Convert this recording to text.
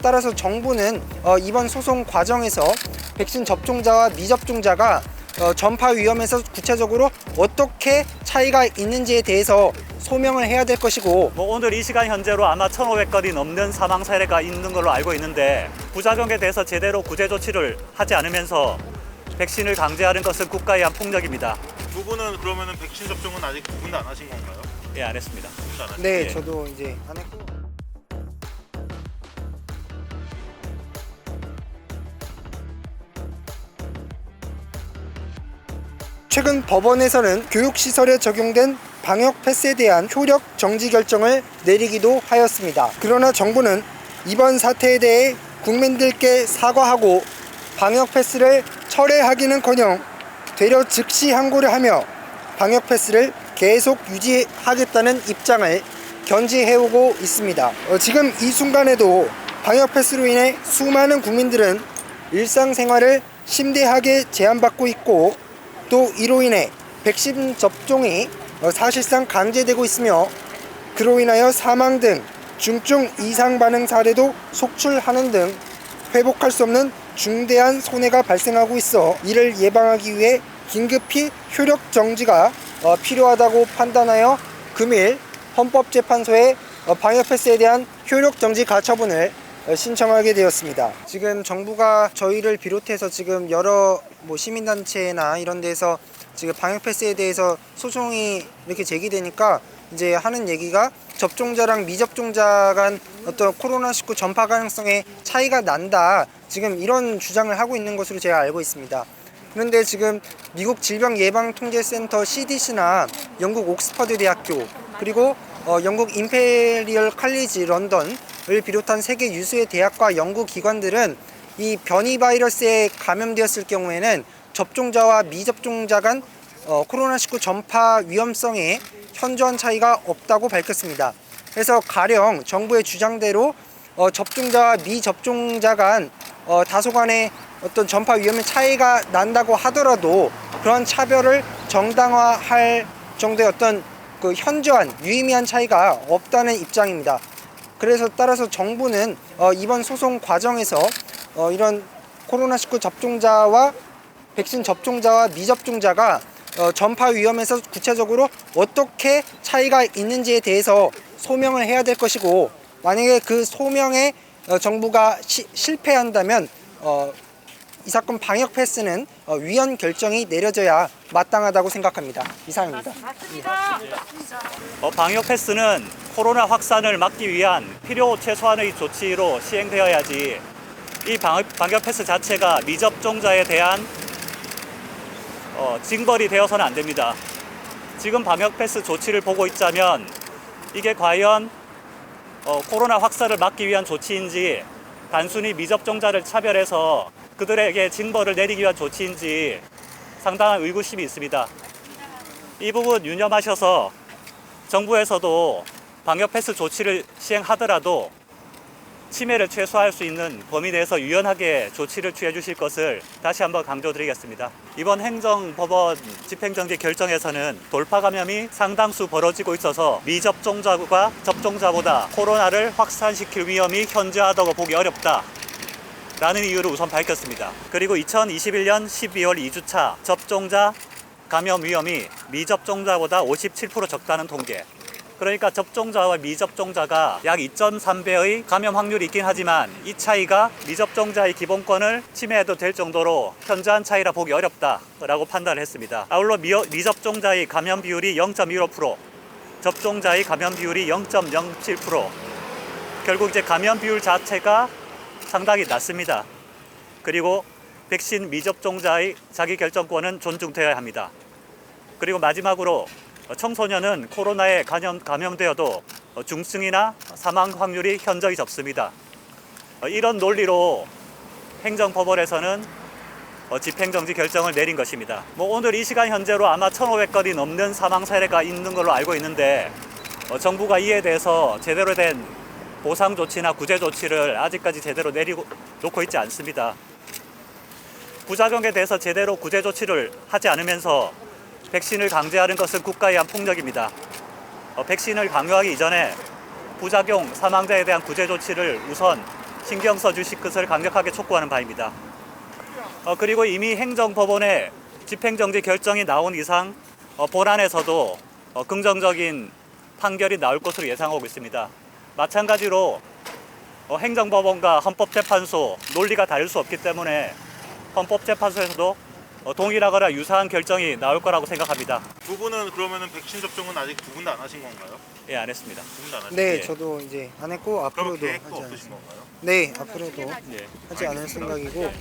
따라서 정부는 이번 소송 과정에서 백신 접종자와 미접종자가 전파 위험에서 구체적으로 어떻게 차이가 있는지에 대해서 소명을 해야 될 것이고, 오늘 이 시간 현재로 아마 1,500건이 넘는 사망 사례가 있는 걸로 알고 있는데, 부작용에 대해서 제대로 구제 조치를 하지 않으면서 백신을 강제하는 것은 국가에 의한 폭력입니다. 두 분은 그러면은 백신 접종은 아직 두 분 다 안 하신 건가요? 예, 안 했습니다. 안 하신 네, 예. 저도 이제 안 했고. 최근 법원에서는 교육시설에 적용된 방역 패스에 대한 효력 정지 결정을 내리기도 하였습니다. 그러나 정부는 이번 사태에 대해 국민들께 사과하고 방역 패스를 철회하기는커녕 되려 즉시 항고를 하며 방역 패스를 계속 유지하겠다는 입장을 견지해오고 있습니다. 지금 이 순간에도 방역 패스로 인해 수많은 국민들은 일상생활을 심대하게 제한받고 있고, 또 이로 인해 백신 접종이 사실상 강제되고 있으며, 그로 인하여 사망 등 중증 이상 반응 사례도 속출하는 등 회복할 수 없는 중대한 손해가 발생하고 있어 이를 예방하기 위해 긴급히 효력 정지가 필요하다고 판단하여 금일 헌법재판소에 방역 패스에 대한 효력 정지 가처분을 신청하게 되었습니다. 지금 정부가 저희를 비롯해서 지금 여러 시민단체나 이런 데서 지금 방역 패스에 대해서 소송이 이렇게 제기되니까 이제 하는 얘기가 접종자랑 미접종자 간 어떤 코로나19 전파 가능성에 차이가 난다, 지금 이런 주장을 하고 있는 것으로 제가 알고 있습니다. 그런데 지금 미국 질병예방통제센터 CDC나 영국 옥스퍼드 대학교, 그리고 영국 임페리얼 칼리지 런던을 비롯한 세계 유수의 대학과 연구기관들은 이 변이 바이러스에 감염되었을 경우에는 접종자와 미접종자 간 코로나19 전파 위험성에 현저한 차이가 없다고 밝혔습니다. 그래서 가령 정부의 주장대로 접종자와 미접종자 간 다소간의 어떤 전파 위험의 차이가 난다고 하더라도 그런 차별을 정당화할 정도의 어떤 그 현저한 유의미한 차이가 없다는 입장입니다. 그래서 따라서 정부는 이번 소송 과정에서 이런 코로나19 접종자와 백신 접종자와 미접종자가 전파 위험에서 구체적으로 어떻게 차이가 있는지에 대해서 소명을 해야 될 것이고, 만약에 그 소명에 정부가 실패한다면 이 사건 방역 패스는 위헌 결정이 내려져야 마땅하다고 생각합니다. 이상입니다. 방역 패스는 코로나 확산을 막기 위한 필요 최소한의 조치로 시행되어야지, 이 방역 패스 자체가 미접종자에 대한 징벌이 되어서는 안 됩니다. 지금 방역 패스 조치를 보고 있자면 이게 과연 코로나 확산을 막기 위한 조치인지, 단순히 미접종자를 차별해서 그들에게 징벌을 내리기 위한 조치인지 상당한 의구심이 있습니다. 이 부분 유념하셔서 정부에서도 방역 패스 조치를 시행하더라도 침해를 최소화할 수 있는 범위 내에서 유연하게 조치를 취해 주실 것을 다시 한번 강조드리겠습니다. 이번 행정법원 집행정지 결정에서는 돌파 감염이 상당수 벌어지고 있어서 미접종자가 접종자보다 코로나를 확산시킬 위험이 현저하다고 보기 어렵다 라는 이유를 우선 밝혔습니다. 그리고 2021년 12월 2주차 접종자 감염 위험이 미접종자보다 57% 적다는 통계. 그러니까 접종자와 미접종자가 약 2.3배의 감염 확률이 있긴 하지만 이 차이가 미접종자의 기본권을 침해해도 될 정도로 현저한 차이라 보기 어렵다라고 판단을 했습니다. 아울러 미접종자의 감염 비율이 0.15%, 접종자의 감염 비율이 0.07%, 결국 이제 감염 비율 자체가 상당히 낮습니다. 그리고 백신 미접종자의 자기결정권은 존중되어야 합니다. 그리고 마지막으로 청소년은 코로나에 감염되어도 중증이나 사망 확률이 현저히 적습니다. 이런 논리로 행정법원에서는 집행정지 결정을 내린 것입니다. 오늘 이 시간 현재로 아마 1,500건이 넘는 사망 사례가 있는 걸로 알고 있는데, 정부가 이에 대해서 제대로 된 보상 조치나 구제 조치를 아직까지 제대로 놓고 있지 않습니다. 부작용에 대해서 제대로 구제 조치를 하지 않으면서 백신을 강제하는 것은 국가에 의한 폭력입니다. 백신을 강요하기 이전에 부작용, 사망자에 대한 구제 조치를 우선 신경 써주실 것을 강력하게 촉구하는 바입니다. 그리고 이미 행정법원의 집행정지 결정이 나온 이상 본안에서도 긍정적인 판결이 나올 것으로 예상하고 있습니다. 마찬가지로 행정법원과 헌법재판소 논리가 다를 수 없기 때문에 헌법재판소에서도 동일하거나 유사한 결정이 나올 거라고 생각합니다. 두 분은 그러면은 백신 접종은 아직 두 분 다 안 하신 건가요? 예, 안 했습니다. 두 분 다 안 하신 네, 예. 저도 이제 안 했고 그럼 앞으로도 계획도 하지 없으신 않습니다. 건가요? 네, 앞으로도 예. 하지 않을 생각이고